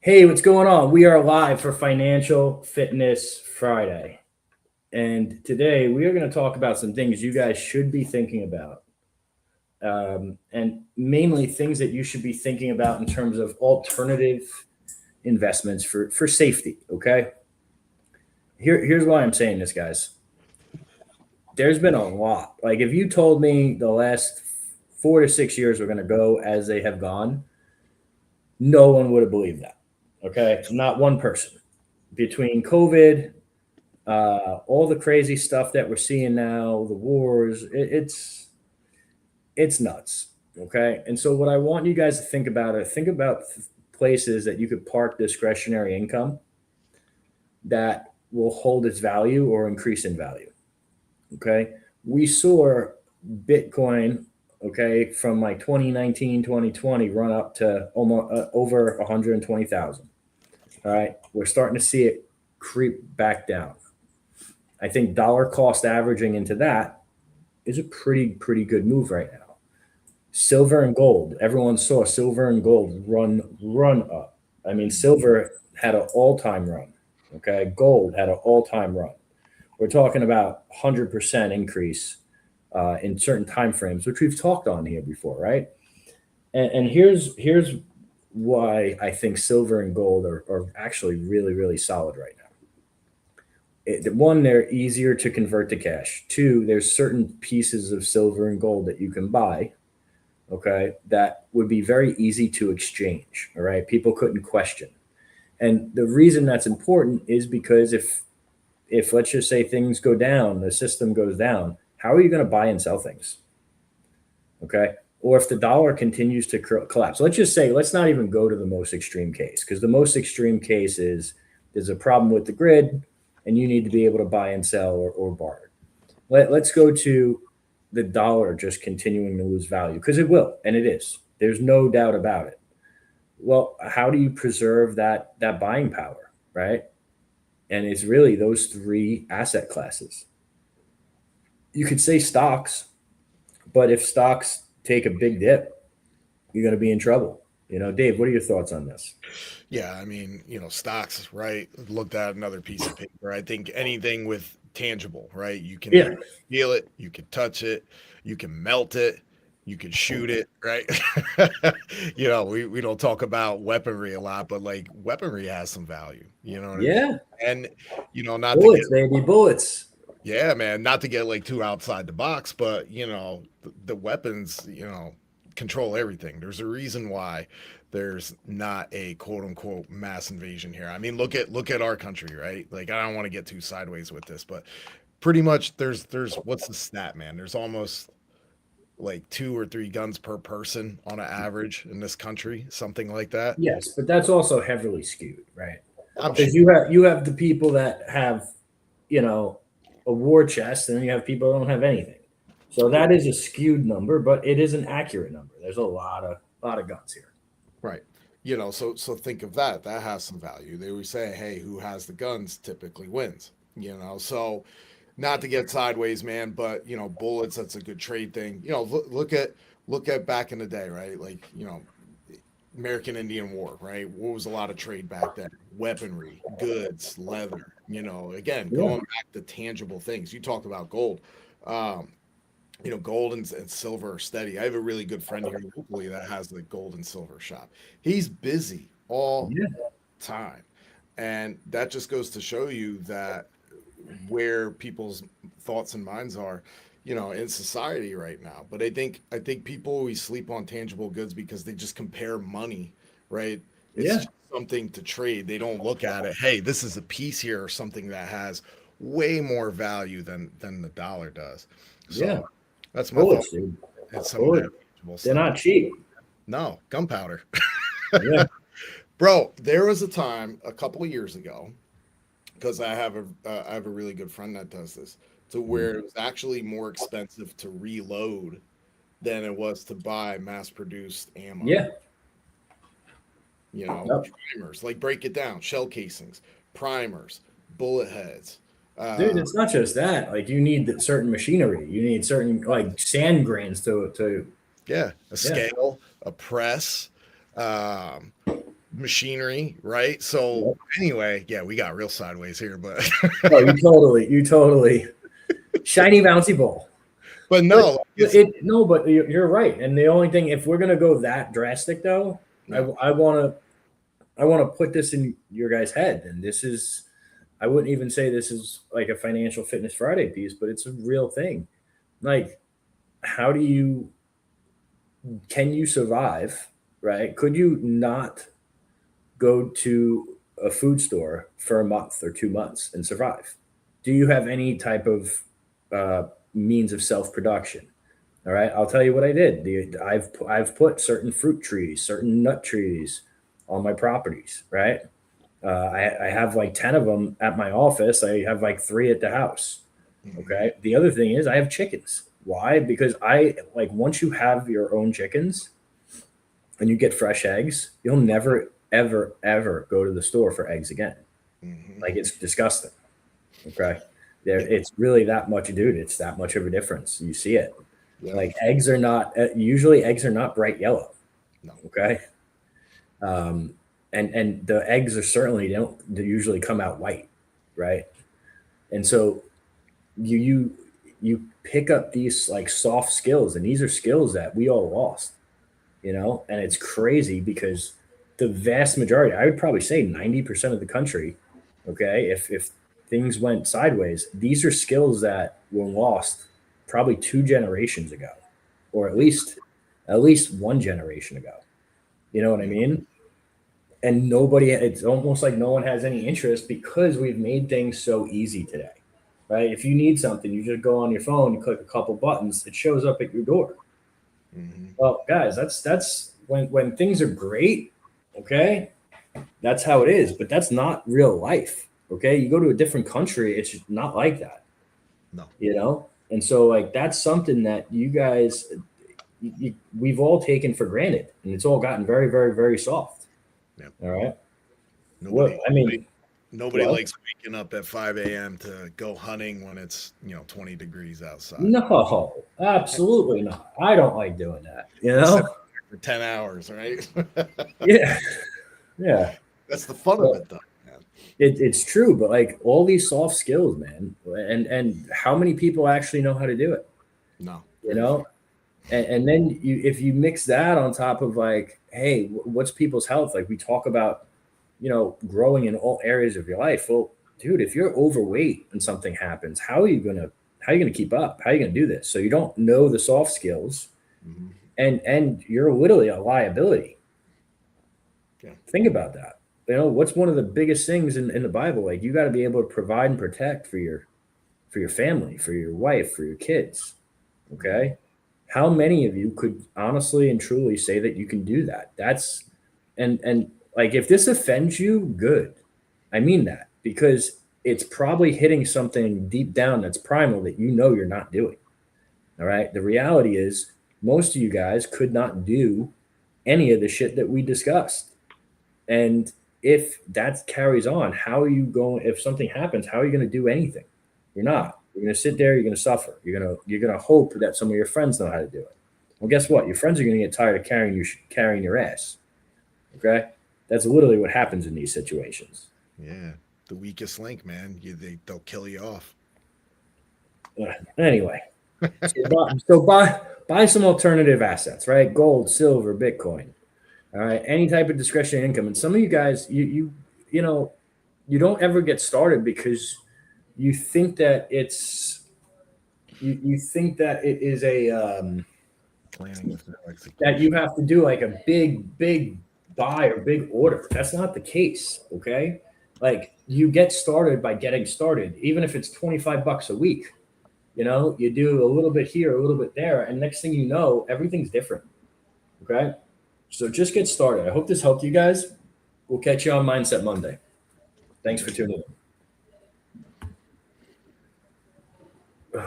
Hey, what's going on? We are live for Financial Fitness Friday. And today we are going to talk about some things you guys should be thinking about. And mainly things that you should be thinking about in terms of alternative investments for safety. Okay. Here's why I'm saying this, guys. There's been a lot. Like, if you told me the last 4 to 6 years were going to go as they have gone, no one would have believed that. Okay. Not one person. Between COVID, all the crazy stuff that we're seeing now, the wars, it's nuts. Okay, and so what I want you guys to think about are places that you could park discretionary income that will hold its value or increase in value. Okay, we saw Bitcoin, okay, from like 2019, 2020 run up to almost over 120,000. All right, we're starting to see it creep back down. I think dollar cost averaging into that is a pretty good move right now. Silver and gold. Everyone saw silver and gold run up. I mean, silver had an all-time run. Okay, gold had an all-time run. We're talking about 100% increase in certain time frames, which we've talked on here before, right? And here's why I think silver and gold are actually really solid right now. One, they're easier to convert to cash. Two, there's certain pieces of silver and gold that you can buy, okay, that would be very easy to exchange. All right, people couldn't question. And the reason that's important is because if let's just say things go down, the system goes down, how are you going to buy and sell things? Okay, or if the dollar continues to collapse, let's just say, let's not even go to the most extreme case, because the most extreme case is there's a problem with the grid and you need to be able to buy and sell or barter. Let's go to the dollar just continuing to lose value, because it will, and it is. There's no doubt about it. Well, how do you preserve that buying power, right? And it's really those three asset classes. You could say stocks, but if stocks take a big dip, you're going to be in trouble. Dave, what are your thoughts on this? Yeah, I mean, stocks, right? Looked at another piece of paper. I think anything with tangible, right? You can Yeah, feel it, you can touch it, you can melt it, you can shoot it, right? we don't talk about weaponry a lot, but like weaponry has some value. You know what I mean? yeah, And not to get bullets, baby, bullets. yeah, man, not to get like too outside the box, but the weapons, control everything. There's a reason why there's not a quote unquote mass invasion here. I mean, look at our country, right? Like I don't want to get too sideways with this, but pretty much there's what's the stat, man? There's almost like 2 or 3 guns per person on an average in this country, something like that. Yes, but that's also heavily skewed, right? I'm sure. Because you have the people that have, you know, a war chest, and then you have people that don't have anything. So that is a skewed number, but it is an accurate number. There's a lot of guns here. Right. So think of that. That has some value. They always say, hey, who has the guns typically wins. So not to get sideways, man, but bullets, that's a good trade thing. Look at back in the day, right? Like, American Indian War, right? What was a lot of trade back then? Weaponry, goods, leather, again, Yeah, going back to tangible things. You talked about gold. Um, gold and silver are steady. I have a really good friend here locally that has the gold and silver shop. He's busy all yeah, time. And that just goes to show you that where people's thoughts and minds are, in society right now. But I think people always sleep on tangible goods because they just compare money, right? It's yeah. just something to trade. They don't look at it, hey, this is a piece here or something that has way more value than the dollar does. Yeah. So that's my thought. Bullets, dude. It's some of Bullets. that tangible They're stuff. not cheap. No, gunpowder. Yeah. Bro, there was a time a couple of years ago because I have a really good friend that does this, to where it was actually more expensive to reload than it was to buy mass produced ammo. Yeah. Yep. Primers, like break it down, shell casings, primers, bullet heads. Dude, Uh, it's not just that. Like, you need certain machinery. You need certain, like, sand grains to yeah, a yeah. scale, a press, um, machinery, right? So anyway, yeah, we got real sideways here, but Oh, you totally shiny bouncy ball. but no, But you're right. And the only thing, if we're gonna go that drastic, though, no. I want to put this in your guys' head, and this is, I wouldn't even say this is like a financial fitness Friday piece, but it's a real thing. Like, how do you can you survive? Right? Could you not go to a food store for a month or 2 months and survive? Do you have any type of means of self production? All right, I'll tell you what I did. I've put certain fruit trees, certain nut trees on my properties. Right, I have like 10 of them at my office. I have like 3 at the house. Okay. The other thing is I have chickens. Why? Because I like once you have your own chickens and you get fresh eggs, you'll never, ever, ever go to the store for eggs again. Like it's disgusting. Okay. It's really that much, dude. It's that much of a difference. You see it. Yeah. Like eggs are not, usually eggs are not bright yellow. No. Okay. And the eggs are certainly they usually come out white. Right. And so you pick up these like soft skills, and these are skills that we all lost, and it's crazy because the vast majority, I would probably say 90% of the country, okay, if things went sideways, these are skills that were lost probably 2 generations ago, or at least 1 generation ago. You know what I mean? And it's almost like no one has any interest because we've made things so easy today. Right? If you need something, you just go on your phone, you click a couple buttons, it shows up at your door. Well, guys, that's when things are great, okay? That's how it is, but that's not real life. Okay? You go to a different country, it's just not like that. No. And so like that's something that you guys we've all taken for granted, and it's all gotten very, very, very soft. Yeah. All right. Nobody likes waking up at 5 a.m. to go hunting when it's 20 degrees outside. No, absolutely not. I don't like doing that. For 10 hours, right? Yeah. That's the fun of it, though. Man. It's true, but like all these soft skills, man, and how many people actually know how to do it? No. And then if you mix that on top of like, hey, what's people's health? Like we talk about, growing in all areas of your life. Well, dude, if you're overweight and something happens, how are you gonna keep up? How are you gonna do this? So you don't know the soft skills, and you're literally a liability. Yeah. Think about that. What's one of the biggest things in the Bible? Like you got to be able to provide and protect for your family, for your wife, for your kids. Okay. How many of you could honestly and truly say that you can do that? That's and like, if this offends you, good. I mean that because it's probably hitting something deep down that's primal that you're not doing. All right. The reality is most of you guys could not do any of the shit that we discussed. And if that carries on, how are you going? If something happens, how are you going to do anything? You're not. You're going to sit there. You're going to suffer. You're going to hope that some of your friends know how to do it. Well, guess what? Your friends are going to get tired of carrying your ass. Okay. That's literally what happens in these situations. Yeah. The weakest link, man. They'll kill you off. Anyway, so buy some alternative assets, right? Gold, silver, Bitcoin. All right. Any type of discretionary income. And some of you guys, you don't ever get started because you think that it's you think that it is a planning that you have to do like a big buy or big order. That's not the case. Okay. Like you get started by getting started, even if it's $25 a week. You do a little bit here, a little bit there, and next thing you know, everything's different. Okay. So just get started. I hope this helped you guys. We'll catch you on Mindset Monday. Thanks for tuning in.